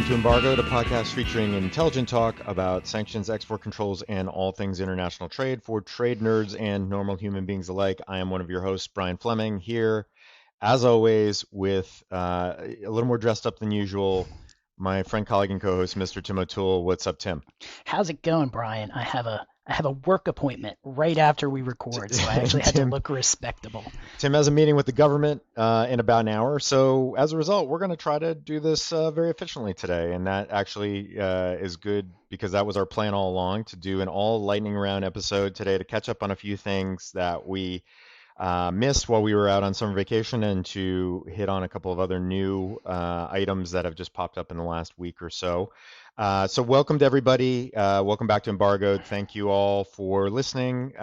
Welcome to Embargoed, a podcast featuring intelligent talk about sanctions, export controls, and all things international trade for trade nerds and normal human beings alike. I am one of your hosts, Brian Fleming, here, as always, with a little more dressed up than usual, my friend, colleague, and co-host, Mr. Tim O'Toole. What's up, Tim? How's it going, Brian? I have a work appointment right after we record, so I actually had to look respectable. Tim has a meeting with the government in about an hour, so as a result, we're going to try to do this very efficiently today, and that actually is good because that was our plan all along, to do an all lightning round episode today to catch up on a few things that we missed while we were out on summer vacation, and to hit on a couple of other new items that have just popped up in the last week or so. So welcome to everybody. Welcome back to Embargoed. Thank you all for listening.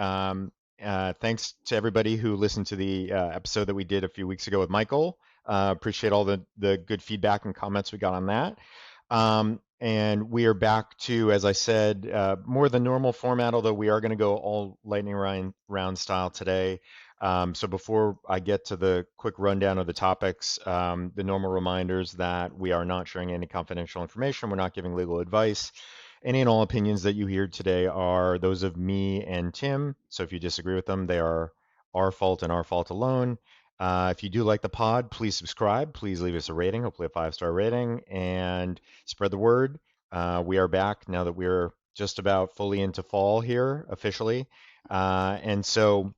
Thanks to everybody who listened to the episode that we did a few weeks ago with Michael. Appreciate all the good feedback and comments we got on that. And we are back to, as I said, more the normal format, although we are going to go all lightning round style today. So before I get to the quick rundown of the topics, the normal reminders that we are not sharing any confidential information. We're not giving legal advice. Any and all opinions that you hear today are those of me and Tim. So if you disagree with them, they are our fault and our fault alone. If you do like the pod, please subscribe. Please leave us a rating, hopefully a 5-star rating, and spread the word. We are back now that we're just about fully into fall here officially. And so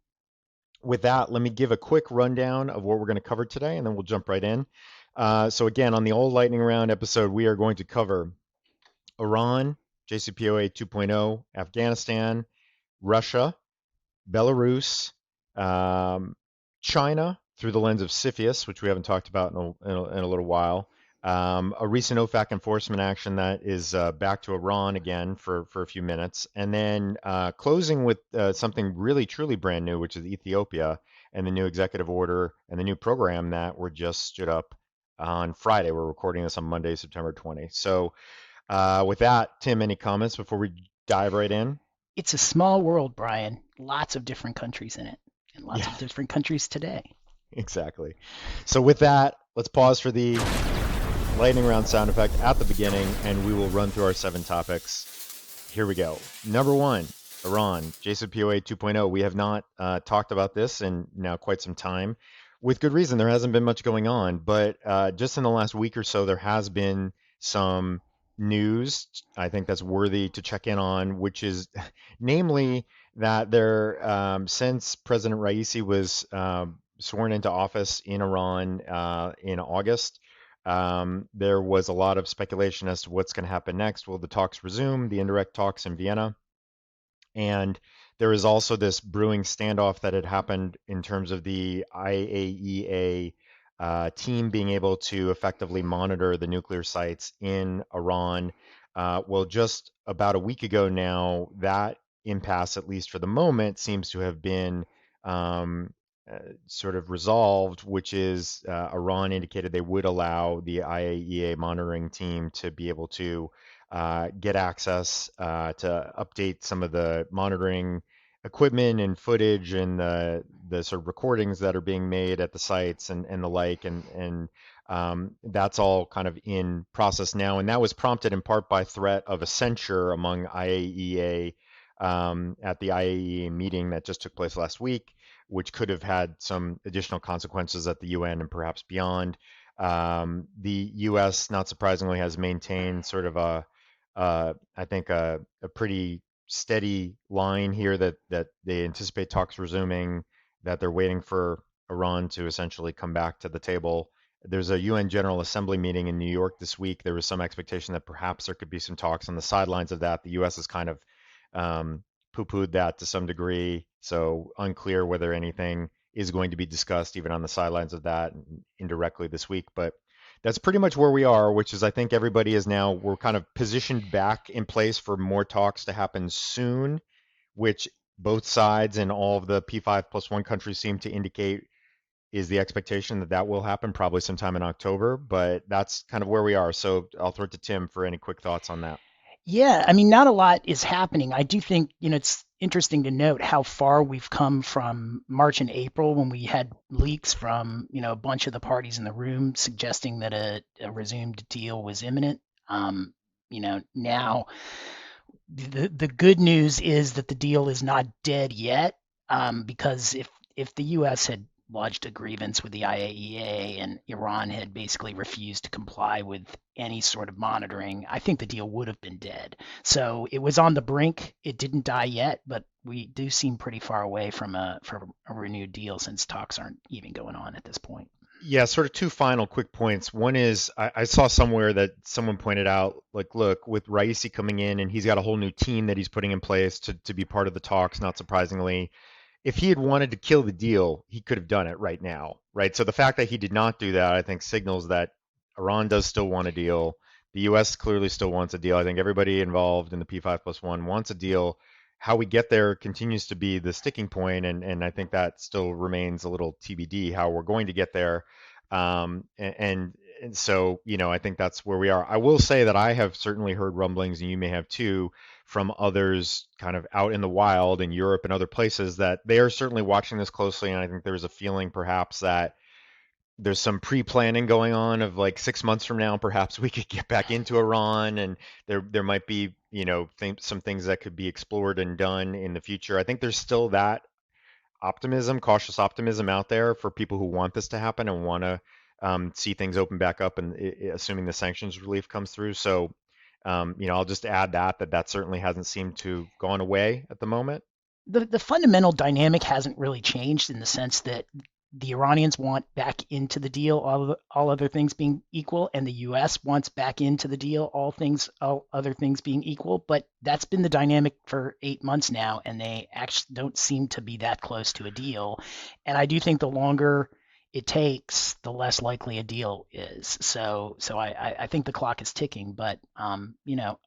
with that, let me give a quick rundown of what we're going to cover today, and then we'll jump right in. So again, on the old lightning round episode, we are going to cover Iran, JCPOA 2.0, Afghanistan, Russia, Belarus, China through the lens of CFIUS, which we haven't talked about in a little while. A recent OFAC enforcement action that is back to Iran again for a few minutes, and then closing with something really truly brand new, which is Ethiopia and the new executive order and the new program that were just stood up on Friday. We're recording this on Monday, September 20. So with that, Tim, any comments before we dive right in? It's a small world, Brian. Lots of different countries in it, and lots of different countries today. Exactly. So with that, let's pause for the lightning round sound effect at the beginning, and we will run through our 7 topics. Here we go. Number 1, Iran, JCPOA 2.0. We have not talked about this in now quite some time. With good reason. There hasn't been much going on, but just in the last week or so, there has been some news I think that's worthy to check in on, which is namely that there, since President Raisi was sworn into office in Iran in August, there was a lot of speculation as to what's going to happen next. Will the talks resume, the indirect talks in Vienna? And there is also this brewing standoff that had happened in terms of the IAEA team being able to effectively monitor the nuclear sites in Iran. Well, just about a week ago now, that impasse, at least for the moment, seems to have been sort of resolved, which is Iran indicated they would allow the IAEA monitoring team to be able to get access to update some of the monitoring equipment and footage and the sort of recordings that are being made at the sites and the like, and that's all kind of in process now. And that was prompted in part by threat of a censure among IAEA at the IAEA meeting that just took place last week, which could have had some additional consequences at the UN and perhaps beyond. The U.S., not surprisingly, has maintained sort of I think a pretty steady line here that they anticipate talks resuming, that they're waiting for Iran to essentially come back to the table. There's a UN General Assembly meeting in New York this week. There was some expectation that perhaps there could be some talks on the sidelines of that. The U.S. has kind of poo-pooed that to some degree, so unclear whether anything is going to be discussed even on the sidelines of that indirectly this week. But that's pretty much where we are, which is I think everybody is now, we're kind of positioned back in place for more talks to happen soon, which both sides and all of the P5+1 countries seem to indicate is the expectation that that will happen probably sometime in October, but that's kind of where we are. So I'll throw it to Tim for any quick thoughts on that. Yeah, I mean, not a lot is happening. I do think, it's interesting to note how far we've come from March and April when we had leaks from, a bunch of the parties in the room suggesting that a resumed deal was imminent. Now the good news is that the deal is not dead yet, because if the U.S. had lodged a grievance with the IAEA and Iran had basically refused to comply with any sort of monitoring, I think the deal would have been dead. So it was on the brink. It didn't die yet, but we do seem pretty far away from a renewed deal since talks aren't even going on at this point. Yeah, sort of two final quick points. One is I saw somewhere that someone pointed out, like, look, with Raisi coming in and he's got a whole new team that he's putting in place to be part of the talks, not surprisingly. If he had wanted to kill the deal, he could have done it right now, right? So the fact that he did not do that, I think, signals that Iran does still want a deal. The U.S. clearly still wants a deal. I think everybody involved in the P5+1 wants a deal. How we get there continues to be the sticking point, and I think that still remains a little TBD how we're going to get there. And so, I think that's where we are. I will say that I have certainly heard rumblings, and you may have too, from others kind of out in the wild in Europe and other places that they are certainly watching this closely. And I think there's a feeling perhaps that there's some pre-planning going on of like 6 months from now, perhaps we could get back into Iran, and there might be, some things that could be explored and done in the future. I think there's still that optimism, cautious optimism out there for people who want this to happen and want to see things open back up, and assuming the sanctions relief comes through. So, I'll just add that certainly hasn't seemed to gone away at the moment. The fundamental dynamic hasn't really changed in the sense that the Iranians want back into the deal, all other things being equal, and the U.S. wants back into the deal, all other things being equal. But that's been the dynamic for 8 months now, and they actually don't seem to be that close to a deal. And I do think the longer it takes, the less likely a deal is. So I think the clock is ticking. But I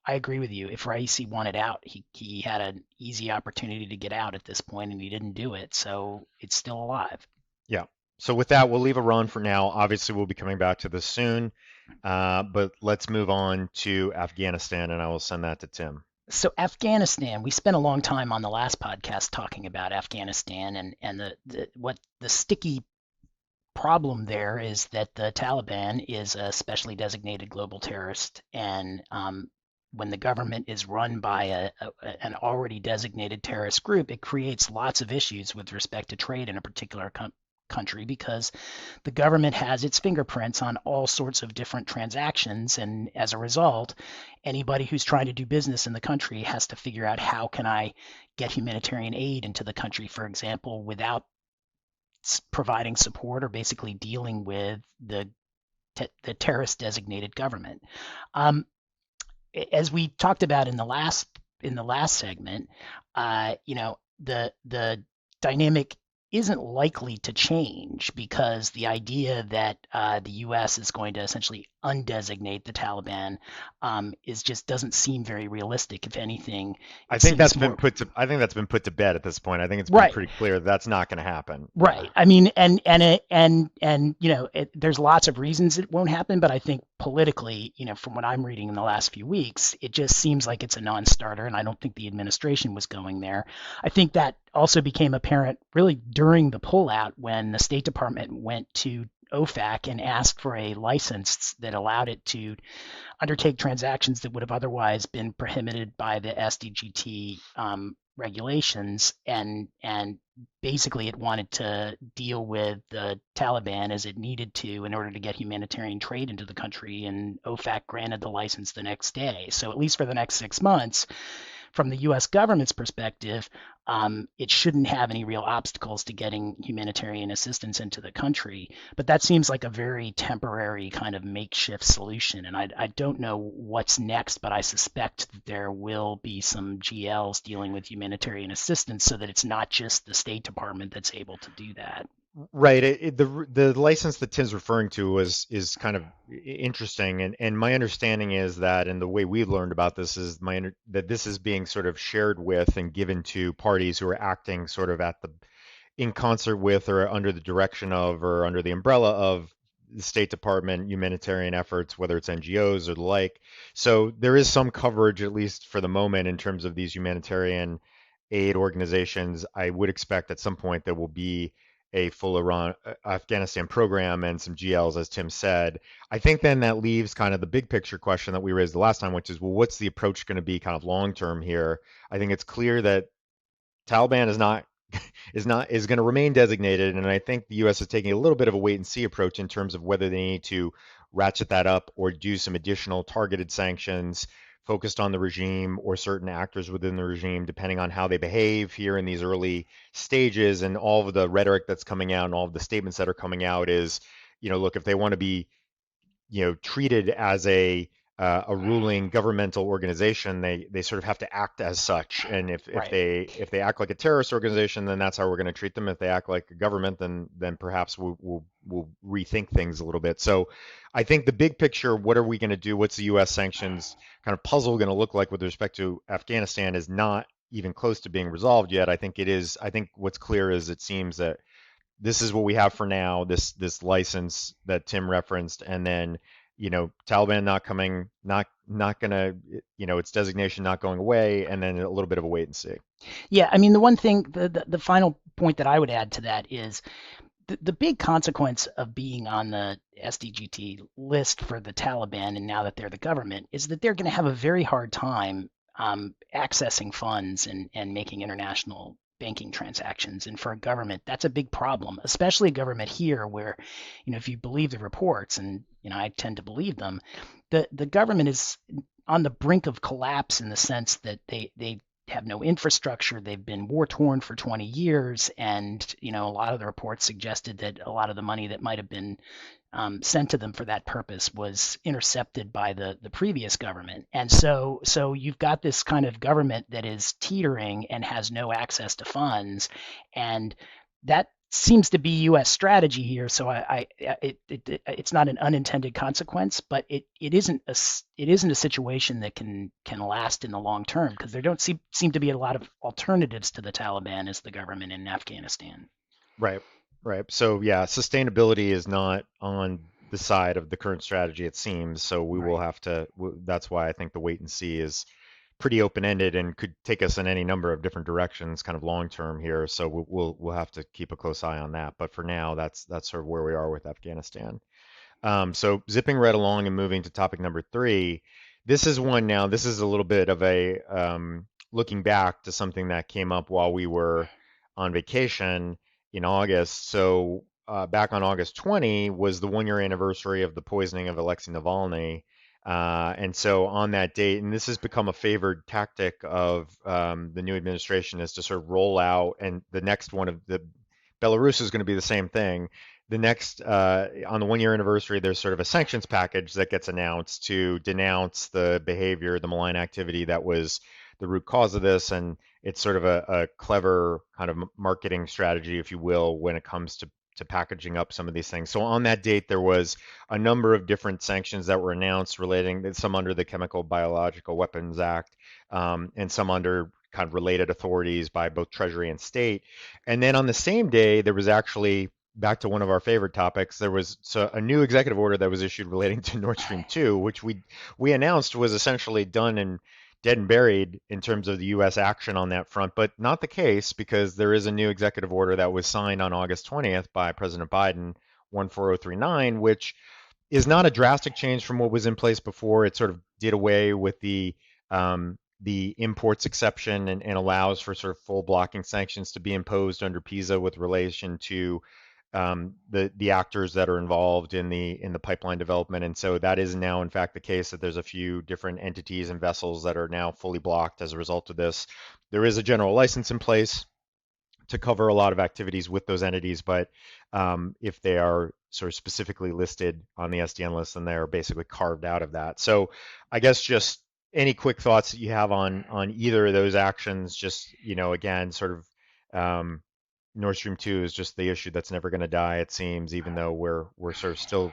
agree with you. If Raisi wanted out, he had an easy opportunity to get out at this point, and he didn't do it. So it's still alive. Yeah. So with that, we'll leave Iran for now. Obviously, we'll be coming back to this soon, but let's move on to Afghanistan, and I will send that to Tim. So Afghanistan, we spent a long time on the last podcast talking about Afghanistan, and what the sticky problem there is that the Taliban is a specially designated global terrorist, and when the government is run by an already designated terrorist group, it creates lots of issues with respect to trade in a particular country, because the government has its fingerprints on all sorts of different transactions, and as a result, anybody who's trying to do business in the country has to figure out, how can I get humanitarian aid into the country, for example, without providing support or basically dealing with the terrorist designated government. As we talked about in the last segment, the dynamic isn't likely to change, because the idea that the U.S. is going to essentially undesignate the Taliban doesn't seem very realistic. If anything, I it think seems that's more been put to I think that's been put to bed at this point. I think it's been right. pretty clear that that's not going to happen. Yeah. Right. I mean, there's lots of reasons it won't happen, but I think politically, from what I'm reading in the last few weeks, it just seems like it's a non-starter, and I don't think the administration was going there. I think that also became apparent really during the pullout, when the State Department went to OFAC and asked for a license that allowed it to undertake transactions that would have otherwise been prohibited by the SDGT regulations, and basically it wanted to deal with the Taliban as it needed to in order to get humanitarian trade into the country, and OFAC granted the license the next day. So at least for the next 6 months, from the U.S. government's perspective, it shouldn't have any real obstacles to getting humanitarian assistance into the country. But that seems like a very temporary kind of makeshift solution. And I don't know what's next, but I suspect that there will be some GLs dealing with humanitarian assistance, so that it's not just the State Department that's able to do that. Right. The license that Tim's referring to is kind of interesting, and my understanding is that, and the way we've learned about this is that this is being sort of shared with and given to parties who are acting sort of in concert with, or under the direction of, or under the umbrella of the State Department humanitarian efforts, whether it's NGOs or the like. So there is some coverage, at least for the moment, in terms of these humanitarian aid organizations. I would expect at some point there will be a full Iran Afghanistan program and some GLs, as Tim said. I think then that leaves kind of the big picture question that we raised the last time, which is, well, what's the approach going to be kind of long term here? I think it's clear that Taliban is going to remain designated, and I think the U.S. is taking a little bit of a wait and see approach in terms of whether they need to ratchet that up or do some additional targeted sanctions focused on the regime or certain actors within the regime, depending on how they behave here in these early stages. And all of the rhetoric that's coming out and all of the statements that are coming out is, look, if they want to be treated as a ruling governmental organization, they sort of have to act as such. And if Right. they act like a terrorist organization, then that's how we're going to treat them. If they act like a government, then perhaps we'll rethink things a little bit. So I think the big picture, what are we going to do? What's the U.S. sanctions kind of puzzle going to look like with respect to Afghanistan is not even close to being resolved yet. I think it is. I think what's clear is it seems that this is what we have for now, this license that Tim referenced, and then Taliban not coming, not gonna, its designation not going away, and then a little bit of a wait and see. Yeah, I mean, the one thing, the final point that I would add to that is the big consequence of being on the SDGT list for the Taliban, and now that they're the government, is that they're going to have a very hard time accessing funds and making international banking transactions. And for a government, that's a big problem, especially a government here where, if you believe the reports, and I tend to believe them, the government is on the brink of collapse in the sense that they have no infrastructure. They've been war torn for 20 years, and a lot of the reports suggested that a lot of the money that might have been sent to them for that purpose was intercepted by the previous government. And so you've got this kind of government that is teetering and has no access to funds, and that seems to be U.S. strategy here. So it's not an unintended consequence, but it isn't a situation that can last in the long term, because there don't seem to be a lot of alternatives to the Taliban as the government in Afghanistan. Right, right. So yeah, sustainability is not on the side of the current strategy, it seems. So we will Right. have to. That's why I think the wait and see is pretty open-ended and could take us in any number of different directions, kind of long term here. So we'll have to keep a close eye on that. But for now, that's sort of where we are with Afghanistan. So zipping right along and moving to topic number three, this is one now. This is a little bit of a looking back to something that came up while we were on vacation in August. So back on August 20 was the 1 year anniversary of the poisoning of Alexei Navalny. And so on that date, and this has become a favored tactic of the new administration, is to sort of roll out, and the next one of the Belarus is going to be the same thing. The next, on the 1 year anniversary, there's sort of a sanctions package that gets announced to denounce the behavior, the malign activity that was the root cause of this. And it's sort of a clever kind of marketing strategy, if you will, when it comes to packaging up some of these things. So on that date, there was a number of different sanctions that were announced relating, some under the Chemical Biological Weapons Act, and some under kind of related authorities by both Treasury and state. And then on the same day, there was actually, back to one of our favorite topics, there was a new executive order that was issued relating to Nord Stream 2, which we announced was essentially done and dead and buried in terms of the U.S. action on that front, but not the case, because there is a new executive order that was signed on August 20th by President Biden, 14039, which is not a drastic change from what was in place before. It sort of did away with the imports exception, and allows for sort of full blocking sanctions to be imposed under PISA with relation to the actors that are involved in the pipeline development. And so that is now in fact the case, that there's a few different entities and vessels that are now fully blocked as a result of this. There is a general license in place to cover a lot of activities with those entities, but if they are sort of specifically listed on the SDN list, then they're basically carved out of that. So I guess just any quick thoughts that you have on either of those actions. Just again, sort of Nord Stream 2 is just the issue that's never going to die, it seems, even though we're sort of still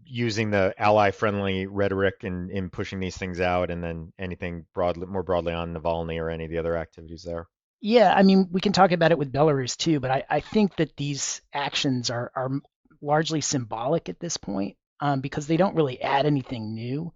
using the ally-friendly rhetoric in pushing these things out, and then anything more broadly on Navalny or any of the other activities there. Yeah, I mean, we can talk about it with Belarus too, but I think that these actions are largely symbolic at this point, because they don't really add anything new.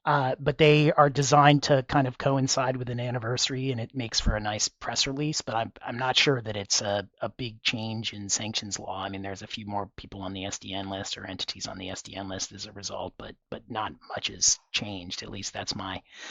But they are designed to kind of coincide with an anniversary, and it makes for a nice press release. But I'm not sure that it's a big change in sanctions law. I mean, there's a few more people on the SDN list or entities on the SDN list as a result, but not much has changed. At least that's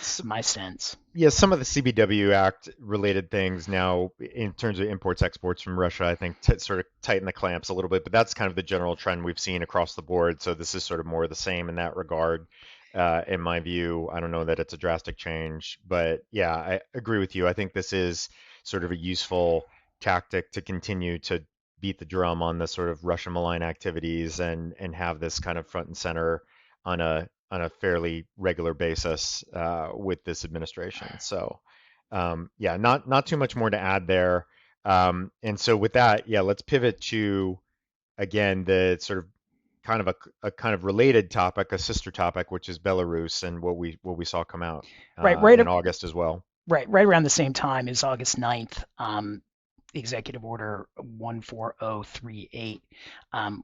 S my sense. yeah, some of the CBW Act related things now in terms of imports exports from Russia, I think t sort of tighten the clamps a little bit, but that's kind of the general trend we've seen across the board. So this is sort of more the same in that regard. In my view, I don't know that it's a drastic change, but yeah, I agree with you. I think this is sort of a useful tactic to continue to beat the drum on the sort of Russia malign activities and have this kind of front and center on a fairly regular basis with this administration. So yeah, not too much more to add there. And so with that, yeah, let's pivot to again the sort of kind of a kind of related topic, a sister topic, which is Belarus and what we saw come out Right, right, in August as well. right around the same time is August 9th. Executive Order 14038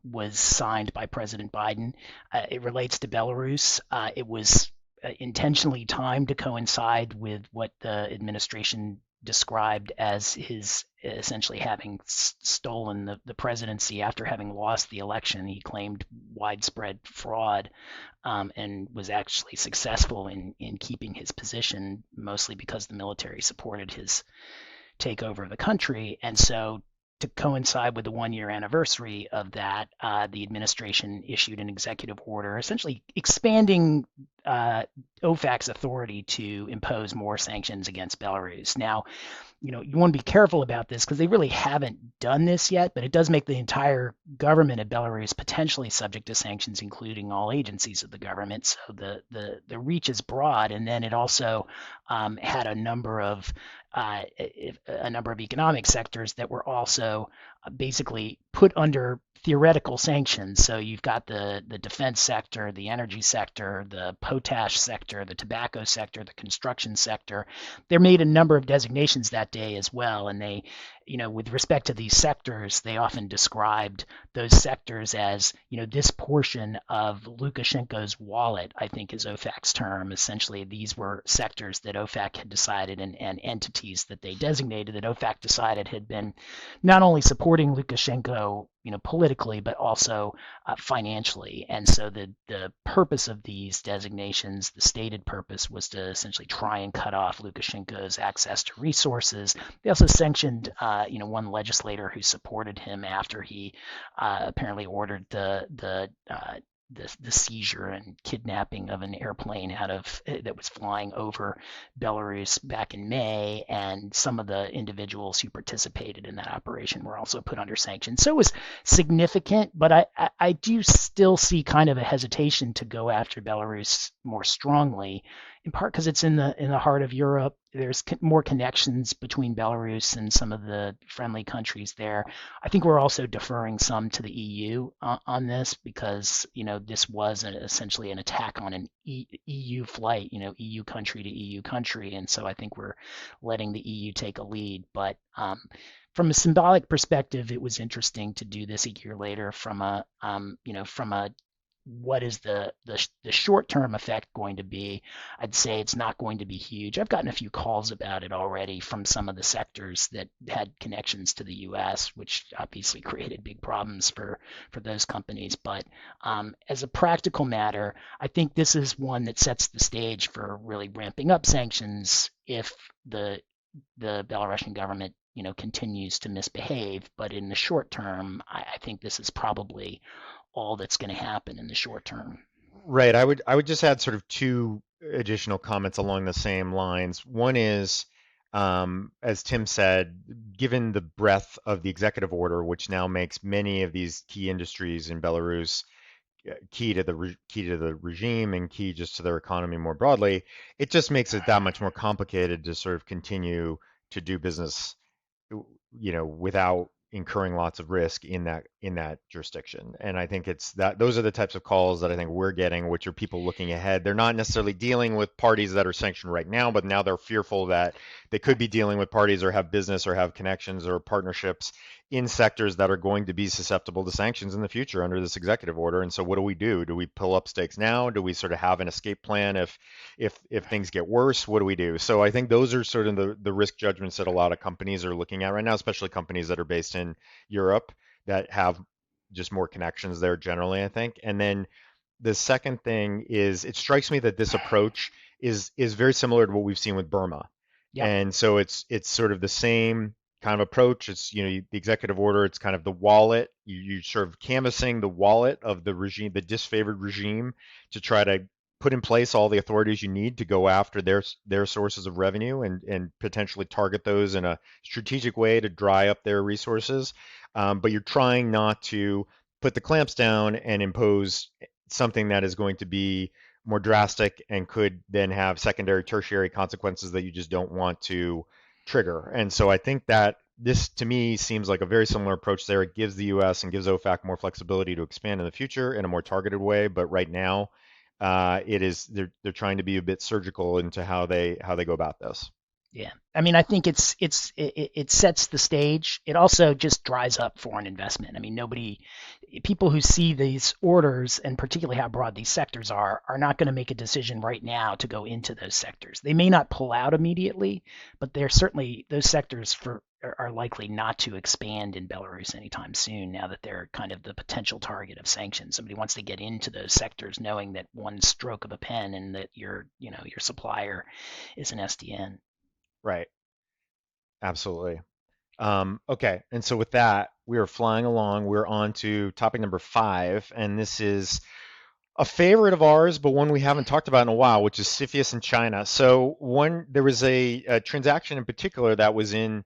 was signed by President Biden. It relates to Belarus. It was intentionally timed to coincide with what the administration described as his essentially having stolen the presidency after having lost the election. He claimed widespread fraud and was actually successful in keeping his position, mostly because the military supported his take over the country. And so, to coincide with the 1 year anniversary of that, the administration issued an executive order essentially expanding OFAC's authority to impose more sanctions against Belarus. Now, you want to be careful about this because they really haven't done this yet, but it does make the entire government of Belarus potentially subject to sanctions, including all agencies of the government. So the reach is broad, and then it also had a number of economic sectors that were also basically put under theoretical sanctions. So you've got the defense sector, the energy sector, the potash sector, the tobacco sector, the construction sector. They made a number of designations that day as well, and they, with respect to these sectors, they often described those sectors as, this portion of Lukashenko's wallet, I think is OFAC's term. Essentially, these were sectors that OFAC had decided and entities that they designated that OFAC decided had been not only supporting Lukashenko, politically, but also financially. And so the purpose of these designations, the stated purpose, was to essentially try and cut off Lukashenko's access to resources. They also sanctioned, one legislator who supported him after he apparently ordered the seizure and kidnapping of an airplane that was flying over Belarus back in May, and some of the individuals who participated in that operation were also put under sanctions. So it was significant, but I do still see kind of a hesitation to go after Belarus more strongly, in part because it's in the heart of Europe. There's more connections between Belarus and some of the friendly countries there. I think we're also deferring some to the EU on this because this was essentially an attack on an EU flight, EU country to EU country, and so I think we're letting the EU take a lead. But from a symbolic perspective, it was interesting to do this a year later. From a what is the short term effect going to be? I'd say it's not going to be huge. I've gotten a few calls about it already from some of the sectors that had connections to the U.S., which obviously created big problems for those companies. But as a practical matter, I think this is one that sets the stage for really ramping up sanctions if the Belarusian government continues to misbehave. But in the short term, I think this is probably all that's going to happen in the short term. Right. I would just add sort of two additional comments along the same lines. One is, as Tim said, given the breadth of the executive order, which now makes many of these key industries in Belarus key to the regime and key just to their economy more broadly, it just makes it that much more complicated to sort of continue to do business, without incurring lots of risk in that jurisdiction. And I think it's that those are the types of calls that I think we're getting, which are people looking ahead. They're not necessarily dealing with parties that are sanctioned right now, but now they're fearful that they could be dealing with parties or have business or have connections or partnerships in sectors that are going to be susceptible to sanctions in the future under this executive order. And so what do we do? Do we pull up stakes now? Do we sort of have an escape plan if things get worse? What do we do? So I think those are sort of the risk judgments that a lot of companies are looking at right now, especially companies that are based in Europe that have just more connections there generally, I think. And then the second thing is it strikes me that this approach is very similar to what we've seen with Burma. Yep. And so it's sort of the same kind of approach. It's, the executive order, it's kind of the wallet. You sort of canvassing the wallet of the regime, the disfavored regime, to try to put in place all the authorities you need to go after their sources of revenue and potentially target those in a strategic way to dry up their resources. But you're trying not to put the clamps down and impose something that is going to be more drastic and could then have secondary, tertiary consequences that you just don't want to trigger. And so I think that this, to me, seems like a very similar approach there. It gives the U.S. and gives OFAC more flexibility to expand in the future in a more targeted way. But right now, it is they're trying to be a bit surgical into how they go about this. Yeah, I mean, I think it sets the stage. It also just dries up foreign investment. I mean, people who see these orders and particularly how broad these sectors are not going to make a decision right now to go into those sectors. They may not pull out immediately, but they're certainly those sectors are likely not to expand in Belarus anytime soon. Now that they're kind of the potential target of sanctions, somebody wants to get into those sectors knowing that one stroke of a pen and that your supplier is an SDN. Right. Absolutely. Okay, and so with that, we are flying along. We're on to topic number 5, and this is a favorite of ours, but one we haven't talked about in a while, which is CFIUS in China. So there was a transaction in particular that was in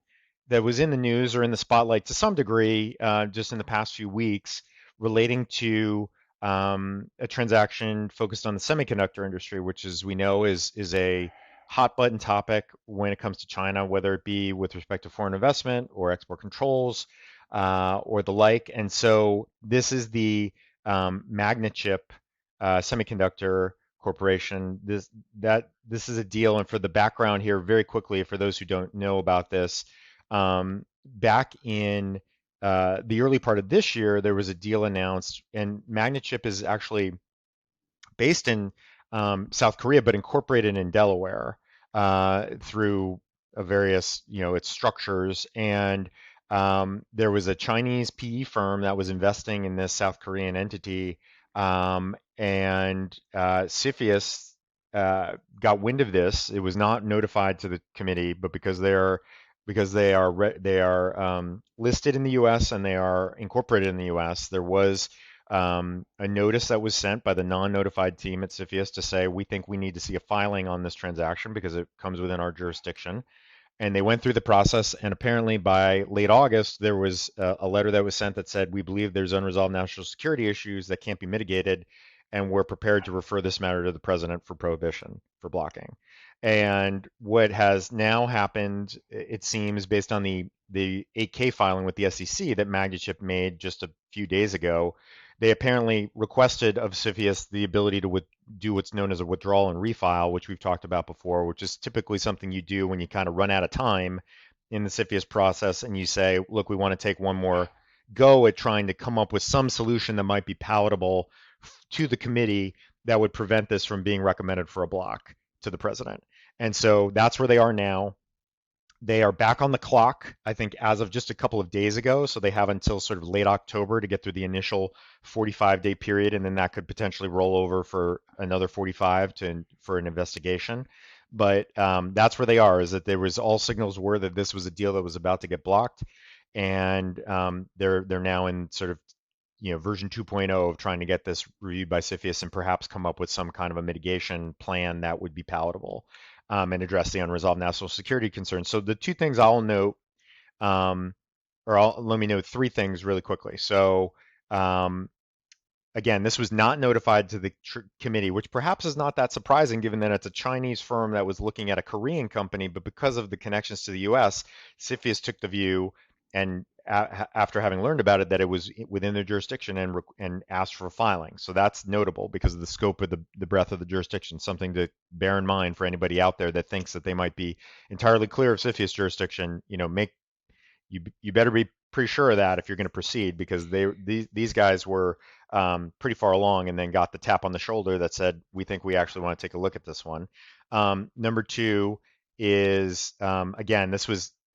the news or in the spotlight to some degree, just in the past few weeks, relating to a transaction focused on the semiconductor industry, which, as we know, is a hot button topic when it comes to China, whether it be with respect to foreign investment or export controls or the like. And so this is the Magna Chip Semiconductor Corporation. This is a deal, and for the background here, very quickly, for those who don't know about this, back in the early part of this year, there was a deal announced, and Magna Chip is actually based in South Korea, but incorporated in Delaware through various, its structures. And there was a Chinese PE firm that was investing in this South Korean entity, and CFIUS got wind of this. It was not notified to the committee, but because they are listed in the U.S. and they are incorporated in the U.S., there was a notice that was sent by the non-notified team at CFIUS to say, we think we need to see a filing on this transaction because it comes within our jurisdiction. And they went through the process, and apparently by late August, there was a letter that was sent that said, we believe there's unresolved national security issues that can't be mitigated, and we're prepared to refer this matter to the president for prohibition, for blocking. And what has now happened, it seems, based on the 8K filing with the SEC that Magna Chip made just a few days ago, they apparently requested of CFIUS the ability to do what's known as a withdrawal and refile, which we've talked about before, which is typically something you do when you kind of run out of time in the CFIUS process and you say, look, we want to take one more go at trying to come up with some solution that might be palatable to the committee that would prevent this from being recommended for a block to the president. And so that's where they are now. They are back on the clock, I think, as of just a couple of days ago. So they have until sort of late October to get through the initial 45-day period, and then that could potentially roll over for another 45 for an investigation. But that's where they are. Is that there was all signals were that this was a deal that was about to get blocked, and they're now in sort of version 2.0 of trying to get this reviewed by CFIUS and perhaps come up with some kind of a mitigation plan that would be palatable and address the unresolved national security concerns. So the two things I'll note, let me note three things really quickly. So again, this was not notified to the committee, which perhaps is not that surprising given that it's a Chinese firm that was looking at a Korean company, but because of the connections to the U.S., CFIUS took the view and after having learned about it that it was within their jurisdiction and asked for filing. So that's notable because of the scope of the breadth of the jurisdiction. Something to bear in mind for anybody out there that thinks that they might be entirely clear of CFIUS jurisdiction. Make you better be pretty sure of that if you're going to proceed, because these guys were pretty far along and then got the tap on the shoulder that said, we think we actually want to take a look at this one. Number two is, again,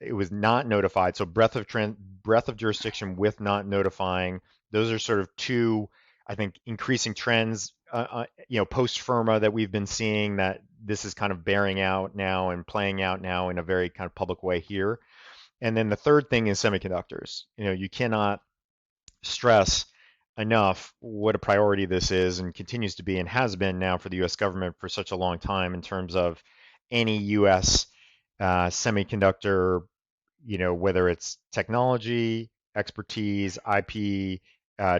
it was not notified. So breadth of jurisdiction with not notifying. Those are sort of two, I think, increasing trends, post FIRMA that we've been seeing, that this is kind of bearing out now and playing out now in a very kind of public way here. And then the third thing is semiconductors. You cannot stress enough what a priority this is and continues to be and has been now for the U.S. government for such a long time in terms of any U.S. Semiconductor, whether it's technology, expertise, IP,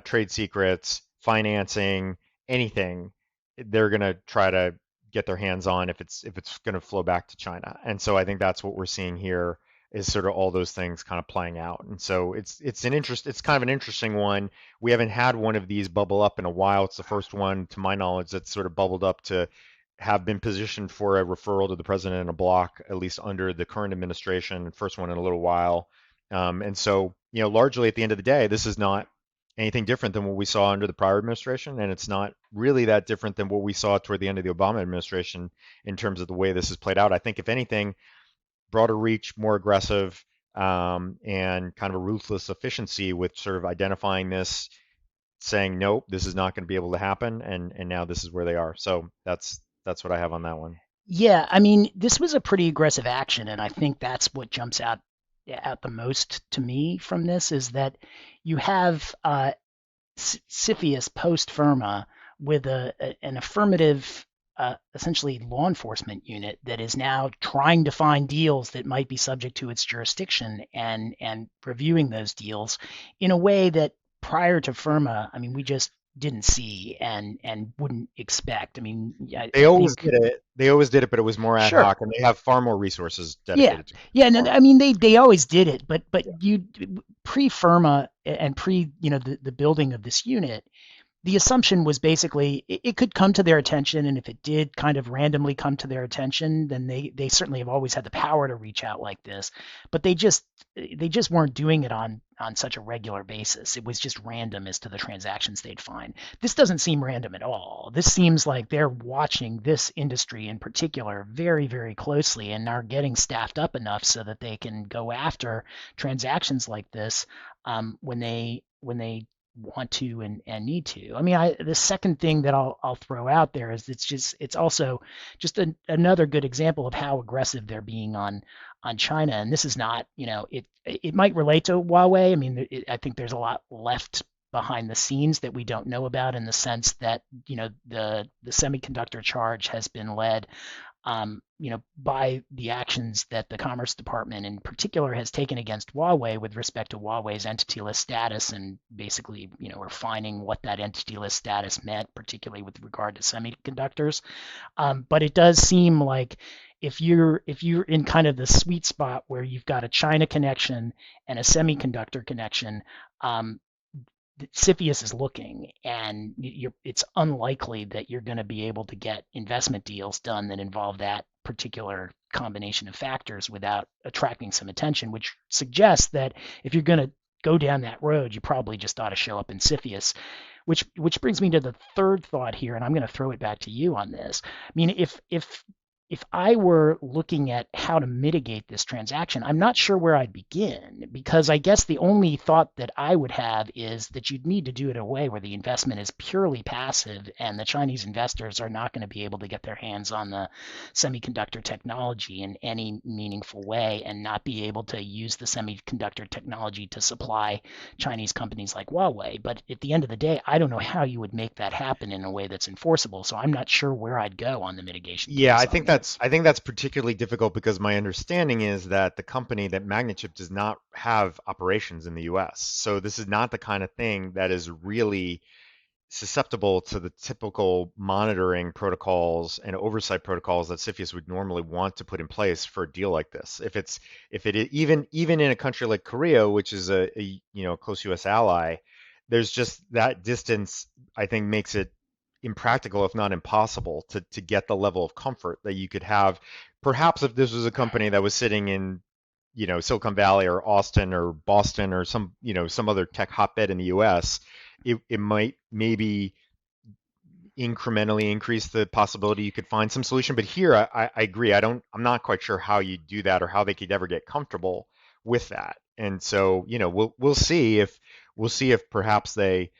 trade secrets, financing, anything, they're going to try to get their hands on if it's going to flow back to China. And so I think that's what we're seeing here, is sort of all those things kind of playing out. And so it's kind of an interesting one. We haven't had one of these bubble up in a while. It's the first one, to my knowledge, that's sort of bubbled up to have been positioned for a referral to the president in a block, at least under the current administration, first one in a little while. And so, largely at the end of the day, this is not anything different than what we saw under the prior administration, and it's not really that different than what we saw toward the end of the Obama administration in terms of the way this has played out. I think, if anything, broader reach, more aggressive, and kind of a ruthless efficiency with sort of identifying this, saying, nope, this is not going to be able to happen, and now this is where they are. So that's what I have on that one. Yeah, I mean, this was a pretty aggressive action, and I think that's what jumps out at the most to me from this, is that you have CFIUS post FIRMA with an affirmative, essentially law enforcement unit that is now trying to find deals that might be subject to its jurisdiction, and reviewing those deals in a way that prior to FIRMA, I mean, we just didn't see and wouldn't expect. I mean, They I always think did it. They always did it, but it was more ad sure. hoc, and they have far more resources Yeah, dedicated to it yeah. No, far I more. mean, they always did it, but Yeah. you pre FIRMA and pre the building of this unit, the assumption was basically it could come to their attention, and if it did kind of randomly come to their attention, then they certainly have always had the power to reach out like this, but they just weren't doing it on such a regular basis. It was just random as to the transactions they'd find. This doesn't seem random at all. This seems like they're watching this industry in particular very, very closely, and are getting staffed up enough so that they can go after transactions like this, when they want to and need to. I mean, the second thing that I'll throw out there is it's also just another good example of how aggressive they're being on China. And this is not, it might relate to Huawei. I mean, I think there's a lot left behind the scenes that we don't know about, in the sense that the semiconductor charge has been led, by the actions that the Commerce Department in particular has taken against Huawei with respect to Huawei's entity list status, and basically, refining what that entity list status meant, particularly with regard to semiconductors. But it does seem like if you're in kind of the sweet spot where you've got a China connection and a semiconductor connection, CFIUS is looking, and it's unlikely that you're going to be able to get investment deals done that involve that particular combination of factors without attracting some attention, which suggests that if you're going to go down that road, you probably just ought to show up in CFIUS. Which brings me to the third thought here, and I'm going to throw it back to you on this. I mean, if I were looking at how to mitigate this transaction, I'm not sure where I'd begin, because I guess the only thought that I would have is that you'd need to do it in a way where the investment is purely passive, and the Chinese investors are not going to be able to get their hands on the semiconductor technology in any meaningful way, and not be able to use the semiconductor technology to supply Chinese companies like Huawei. But at the end of the day, I don't know how you would make that happen in a way that's enforceable, so I'm not sure where I'd go on the mitigation Yeah, piece on this. I think that's particularly difficult because my understanding is that the company, that Magna Chip, does not have operations in the U.S. So this is not the kind of thing that is really susceptible to the typical monitoring protocols and oversight protocols that CFIUS would normally want to put in place for a deal like this. If it is, even in a country like Korea, which is a close U.S. ally, there's just that distance. I think makes it impractical, if not impossible, to get the level of comfort that you could have. Perhaps if this was a company that was sitting in Silicon Valley or Austin or Boston or some other tech hotbed in the US, it might maybe incrementally increase the possibility you could find some solution. But here, I agree. I'm not quite sure how you do that or how they could ever get comfortable with that. And so, we'll see if perhaps they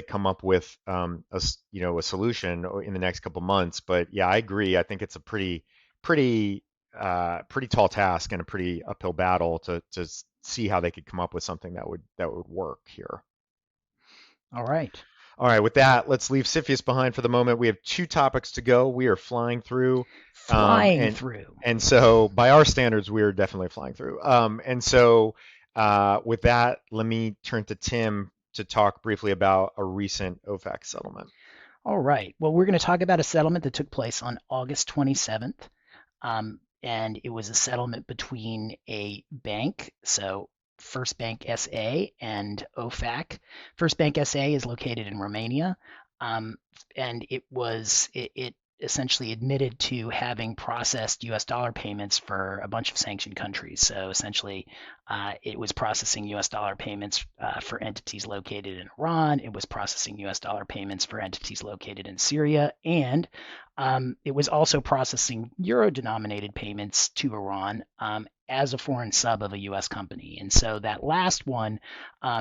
come up with a solution in the next couple months. But yeah, I agree. I think it's a pretty pretty tall task and a pretty uphill battle to see how they could come up with something that would work here. All right. All right, with that, let's leave CFIUS behind for the moment. We have two topics to go. We are flying through, um, Flying and through. and so by our standards, we are definitely flying through. And so with that, let me turn to Tim to talk briefly about a recent OFAC settlement. All right. Well, we're going to talk about a settlement that took place on August 27th. And it was a settlement between a bank, so First Bank SA and OFAC. First Bank SA is located in Romania, and it essentially admitted to having processed U.S. dollar payments for a bunch of sanctioned countries. So essentially, it was processing U.S. dollar payments for entities located in Iran. It was processing U.S. dollar payments for entities located in Syria, and it was also processing euro-denominated payments to Iran as a foreign sub of a U.S. company. And so that last one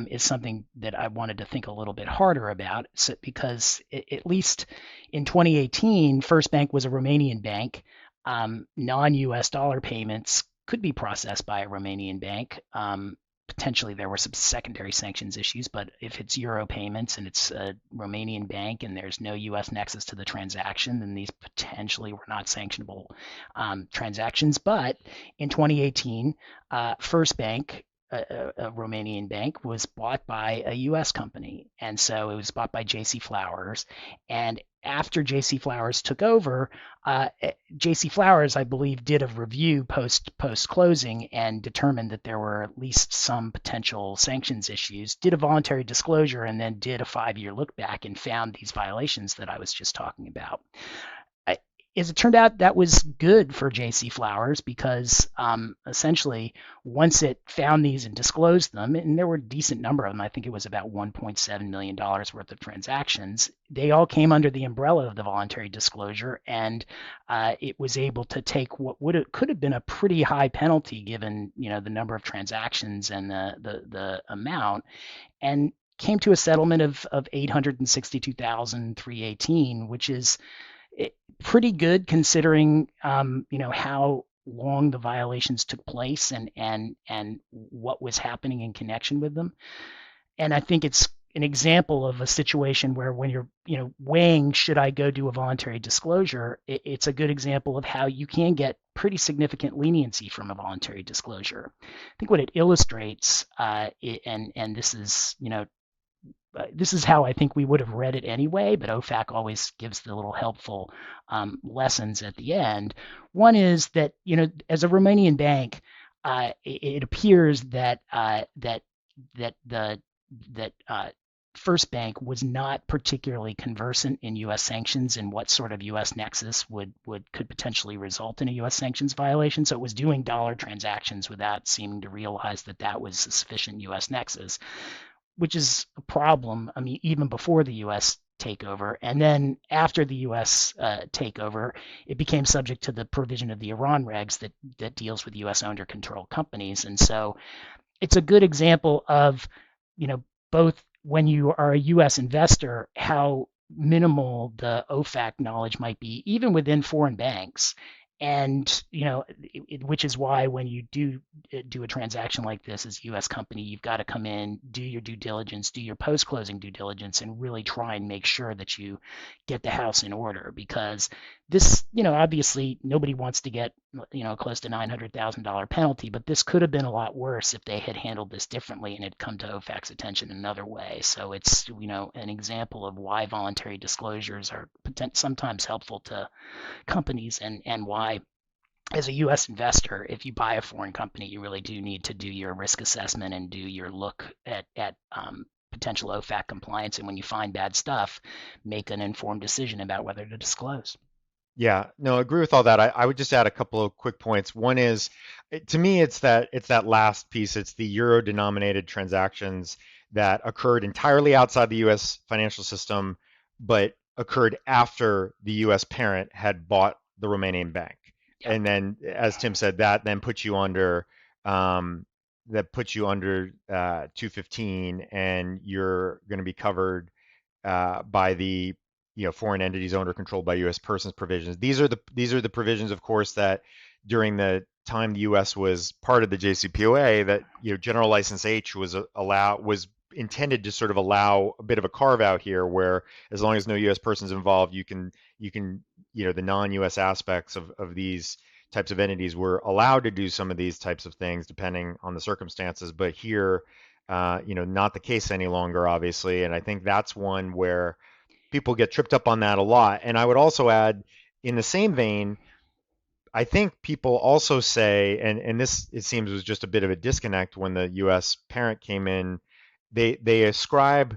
is something that I wanted to think a little bit harder about, because at least in 2018, First Bank was a Romanian bank. Non-U.S. dollar payments could be processed by a Romanian bank. Potentially there were some secondary sanctions issues, but if it's euro payments and it's a Romanian bank and there's no U.S. nexus to the transaction, then these potentially were not sanctionable transactions. But in 2018, First Bank, a Romanian bank, was bought by a U.S. company, and so it was bought by J.C. Flowers. And after J.C. Flowers took over, J.C. Flowers, I believe, did a review post closing and determined that there were at least some potential sanctions issues. Did a voluntary disclosure and then did a 5-year look back and found these violations that I was just talking about. As it turned out, that was good for J.C. Flowers because essentially, once it found these and disclosed them, and there were a decent number of them, I think it was about $1.7 million worth of transactions, they all came under the umbrella of the voluntary disclosure, and it was able to take what could have been a pretty high penalty given the number of transactions and the amount, and came to a settlement of 862,318, which is pretty good considering how long the violations took place and what was happening in connection with them. And I think it's an example of a situation where when you're weighing should I go do a voluntary disclosure, it's a good example of how you can get pretty significant leniency from a voluntary disclosure. I think what it illustrates, and this is how I think we would have read it anyway, but OFAC always gives the little helpful lessons at the end. One is that, as a Romanian bank, it appears that First Bank was not particularly conversant in U.S. sanctions and what sort of U.S. nexus could potentially result in a U.S. sanctions violation. So it was doing dollar transactions without seeming to realize that was a sufficient U.S. nexus, which is a problem. I mean, even before the U.S. takeover, and then after the U.S. Takeover, it became subject to the provision of the Iran regs that deals with U.S. owned or controlled companies. And so, it's a good example of, both when you are a U.S. investor, how minimal the OFAC knowledge might be, even within foreign banks. And which is why when you do a transaction like this as a U.S. company, you've got to come in, do your due diligence, do your post-closing due diligence, and really try and make sure that you get the house in order, because this, obviously nobody wants to get, close to $900,000 penalty, but this could have been a lot worse if they had handled this differently and had come to OFAC's attention another way. So it's, an example of why voluntary disclosures are sometimes helpful to companies, and why, as a U.S. investor, if you buy a foreign company, you really do need to do your risk assessment and do your look at potential OFAC compliance. And when you find bad stuff, make an informed decision about whether to disclose. Yeah, no, I agree with all that. I would just add a couple of quick points. One is, to me, it's that last piece. It's the euro-denominated transactions that occurred entirely outside the U.S. financial system, but occurred after the U.S. parent had bought the Romanian bank. Yep. And then, as Tim said, that then puts you under um, 215, and you're going to be covered by the foreign entities owned or controlled by U.S. persons provisions. These are the provisions, of course, that during the time the U.S. was part of the JCPOA, that General License H was intended to sort of allow a bit of a carve out here, where as long as no U.S. persons involved, you can the non-U.S. aspects of these types of entities were allowed to do some of these types of things depending on the circumstances. But here, not the case any longer, obviously. And I think that's one where people get tripped up on that a lot. And I would also add, in the same vein, I think people also say, and this it seems was just a bit of a disconnect when the U.S. parent came in. They ascribe,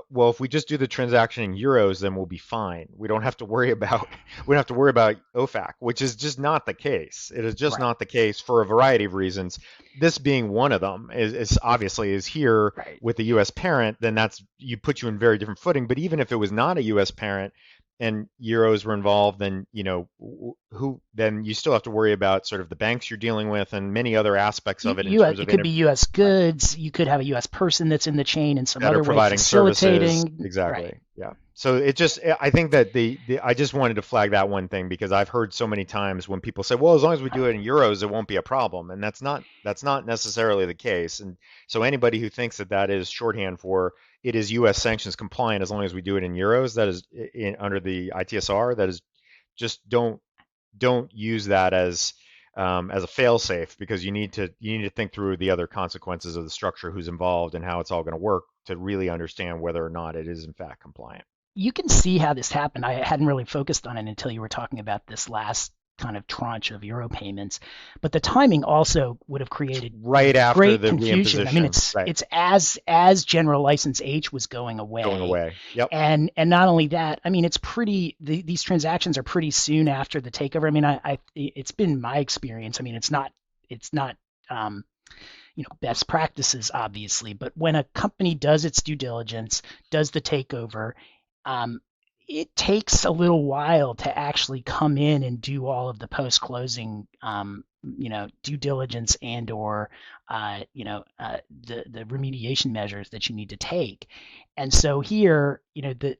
well, if we just do the transaction in euros, then we'll be fine. We don't have to worry about OFAC, which is just not the case. It is just Right. not the case for a variety of reasons. This being one of them is obviously is here Right. with the U.S. parent, then put you in very different footing. But even if it was not a U.S. parent and euros were involved, then then you still have to worry about sort of the banks you're dealing with and many other aspects of it in terms It of could be U.S. right, goods. You could have a U.S. person that's in the chain in some that are other way providing services. facilitating. Right. Exactly. Yeah. So I think that I just wanted to flag that one thing because I've heard so many times when people say, well, as long as we do it in euros, it won't be a problem. And that's not necessarily the case. And so anybody who thinks that that is shorthand for it is U.S. sanctions compliant as long as we do it in euros, that is under the ITSR, that is just don't use that as a fail-safe, because you need to think through the other consequences of the structure, who's involved, and how it's all going to work to really understand whether or not it is in fact compliant. You can see how this happened. I hadn't really focused on it until you were talking about this last kind of tranche of euro payments, but the timing also would have It's created right after great the confusion. I mean, reimposition, it's right? it's as General License H was going Going away, away. Yep. and not only that, I mean, these transactions are pretty soon after the takeover. I mean, it's been my experience. I mean, it's not um, best practices, obviously, but when a company does its due diligence, does the takeover, um, it takes a little while to actually come in and do all of the post-closing, due diligence and/or, the remediation measures that you need to take. And so here,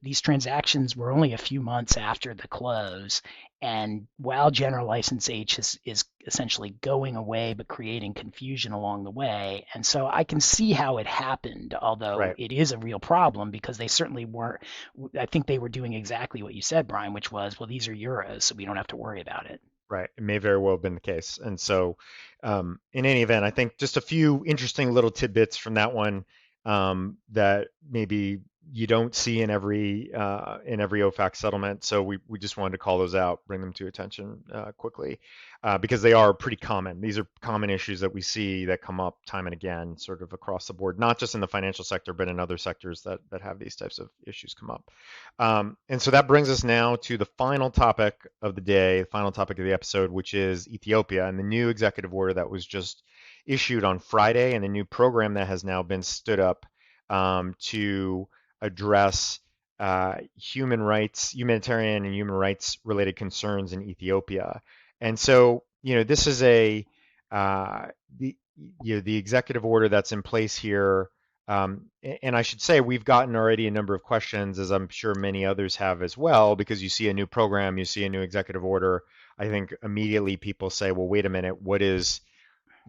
these transactions were only a few months after the close, and while General License H is essentially going away, but creating confusion along the way. And so I can see how it happened, although Right. it is a real problem because they certainly weren't. I think they were doing exactly what you said, Brian, which was, well, these are euros, so we don't have to worry about it. Right. It may very well have been the case. And so, in any event, I think just a few interesting little tidbits from that one, that maybe you don't see in every OFAC settlement. So we just wanted to call those out, bring them to attention quickly, because they are pretty common. These are common issues that we see that come up time and again, sort of across the board, not just in the financial sector, but in other sectors that have these types of issues come up. And so that brings us now to the final topic of the day, the final topic of the episode, which is Ethiopia and the new executive order that was just issued on Friday, and the new program that has now been stood up to address humanitarian and human rights related concerns in Ethiopia. And so, this is uh, the the executive order that's in place here. And I should say we've gotten already a number of questions, as I'm sure many others have as well, because you see a new program, you see a new executive order. I think immediately people say, well, wait a minute,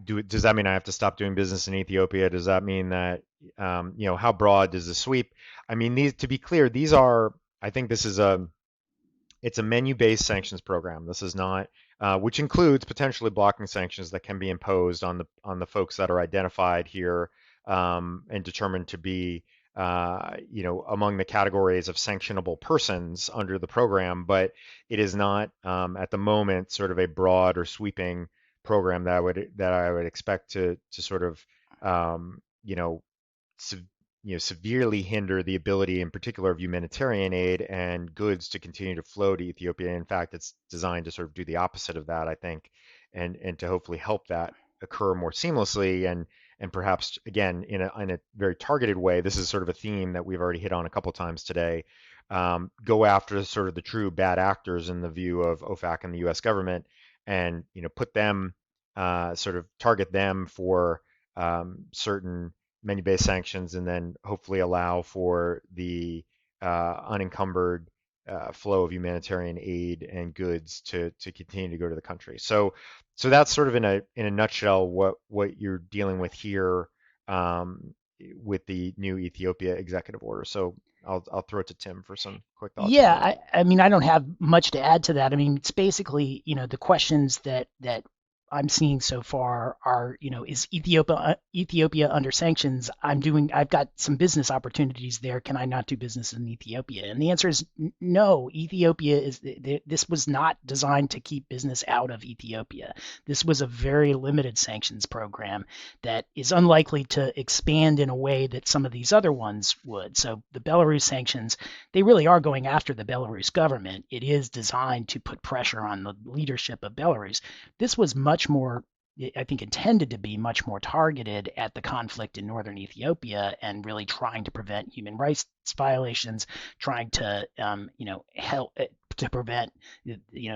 does that mean I have to stop doing business in Ethiopia? Does that mean that, how broad does the sweep? I mean, to be clear, I think this is It's a menu-based sanctions program. This is not, which includes potentially blocking sanctions that can be imposed on the folks that are identified here and determined to be, among the categories of sanctionable persons under the program. But it is not at the moment sort of a broad or sweeping program that I would expect to sort of um, you know se- severely hinder the ability, in particular, of humanitarian aid and goods to continue to flow to Ethiopia. In fact, it's designed to sort of do the opposite of that, I think, and to hopefully help that occur more seamlessly and perhaps again in a very targeted way. This is sort of a theme that we've already hit on a couple times today. Go after sort of the true bad actors in the view of OFAC and the U.S. government, and put them sort of target them for certain menu-based sanctions, and then hopefully allow for the unencumbered flow of humanitarian aid and goods to continue to go to the country. So that's sort of in a nutshell what you're dealing with here um, with the new Ethiopia executive order. So I'll throw it to Tim for some quick thoughts on Yeah, that. I mean, I don't have much to add to that. I mean, it's basically, the questions that I'm seeing so far are, is Ethiopia under sanctions? I've got some business opportunities there. Can I not do business in Ethiopia? And the answer is no. This was not designed to keep business out of Ethiopia. This was a very limited sanctions program that is unlikely to expand in a way that some of these other ones would. So the Belarus sanctions, they really are going after the Belarus government. It is designed to put pressure on the leadership of Belarus. This was much more, I think, intended to be much more targeted at the conflict in northern Ethiopia and really trying to prevent human rights violations, trying to, help to prevent,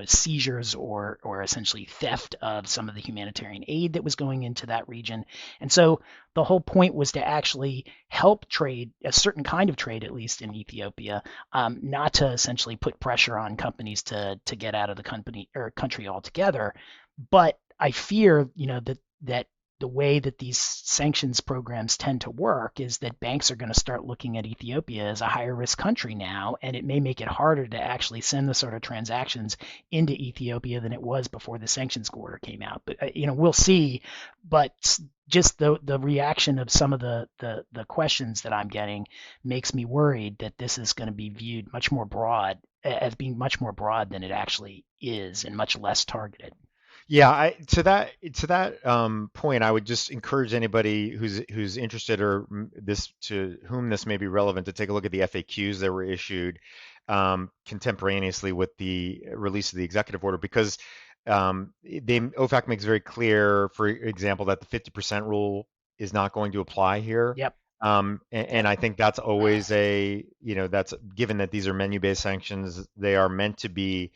seizures or essentially theft of some of the humanitarian aid that was going into that region. And so the whole point was to actually help trade, a certain kind of trade, at least in Ethiopia, not to essentially put pressure on companies to get out of the company or country altogether. But I fear, that the way that these sanctions programs tend to work is that banks are going to start looking at Ethiopia as a higher risk country now, and it may make it harder to actually send the sort of transactions into Ethiopia than it was before the sanctions order came out. But we'll see. But just the reaction of some of the questions that I'm getting makes me worried that this is going to be viewed much more broad, as being much more broad than it actually is, and much less targeted. Yeah, to that point, I would just encourage anybody who's interested or this to whom this may be relevant to take a look at the FAQs that were issued contemporaneously with the release of the executive order, because OFAC makes very clear, for example, that the 50% rule is not going to apply here. Yep. And I think that's always that's given that these are menu-based sanctions, they are meant to be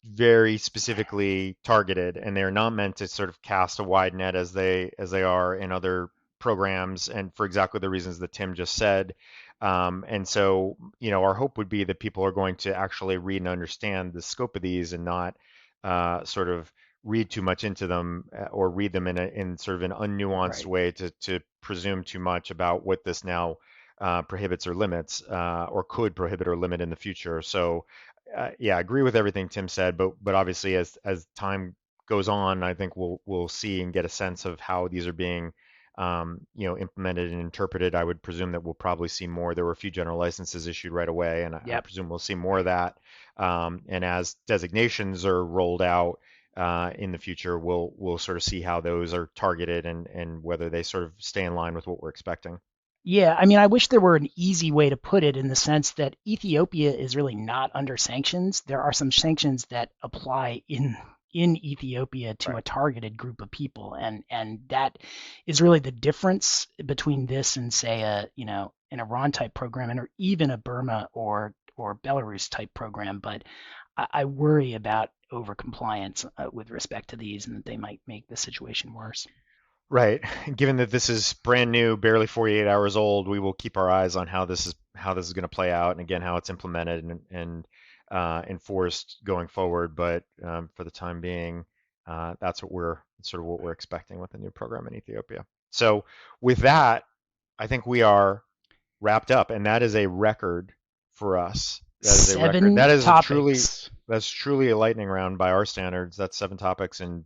very specifically targeted, and they're not meant to sort of cast a wide net as they are in other programs, and for exactly the reasons that Tim just said. And so, our hope would be that people are going to actually read and understand the scope of these and not sort of read too much into them or read them in sort of an unnuanced Right. way to presume too much about what this now prohibits or limits or could prohibit or limit in the future. So yeah, I agree with everything Tim said, but obviously as time goes on, I think we'll see and get a sense of how these are being implemented and interpreted. I would presume that we'll probably see more. There were a few general licenses issued right away, and I Yep. presume we'll see more of that. And as designations are rolled out in the future, we'll sort of see how those are targeted and whether they sort of stay in line with what we're expecting. Yeah, I mean, I wish there were an easy way to put it, in the sense that Ethiopia is really not under sanctions. There are some sanctions that apply in Ethiopia to Right. a targeted group of people, and that is really the difference between this and, say, an Iran type program, and or even a Burma or Belarus type program. But I worry about overcompliance with respect to these, and that they might make the situation worse. Right. Given that this is brand new, barely 48 hours old, we will keep our eyes on how this is going to play out, and again how it's implemented and enforced going forward. But for the time being, that's what we're expecting with the new program in Ethiopia. So with that, I think we are wrapped up, and that is a record for us. That is a record. Seven topics. That's truly a lightning round by our standards. That's 7 topics in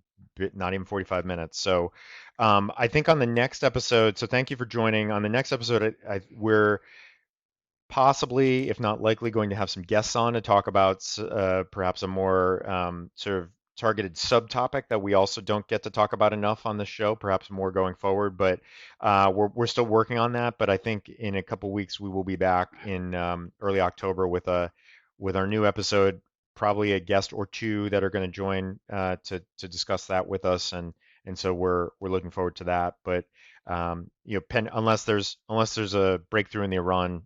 not even 45 minutes. So I think on the next episode, so thank you for joining. On the next episode, we're possibly, if not likely, going to have some guests on to talk about perhaps a more sort of targeted subtopic that we also don't get to talk about enough on the show, perhaps more going forward. But we're still working on that. But I think in a couple weeks we will be back in early October with our new episode, probably a guest or two that are going to join to discuss that with us, and so we're looking forward to that. But unless there's a breakthrough in the Iran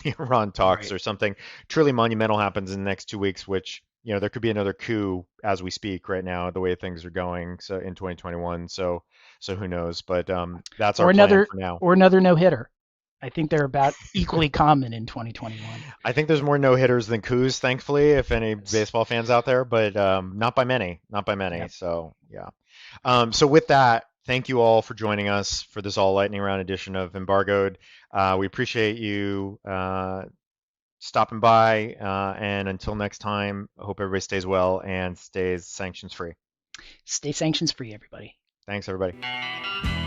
the Iran talks Right. or something truly monumental happens in the next 2 weeks, which there could be another coup as we speak right now, the way things are going. So in 2021, so who knows? But that's our Or plan another for now. or another no hitter. I think they're about equally common in 2021. I think there's more no hitters than coups, thankfully, if any Yes. baseball fans out there, but not by many, not by many. Yep. So yeah. So with that, thank you all for joining us for this all lightning round edition of Embargoed. We appreciate you stopping by, and until next time, I hope everybody stays well and stays sanctions free. Stay sanctions free, everybody. Thanks, everybody.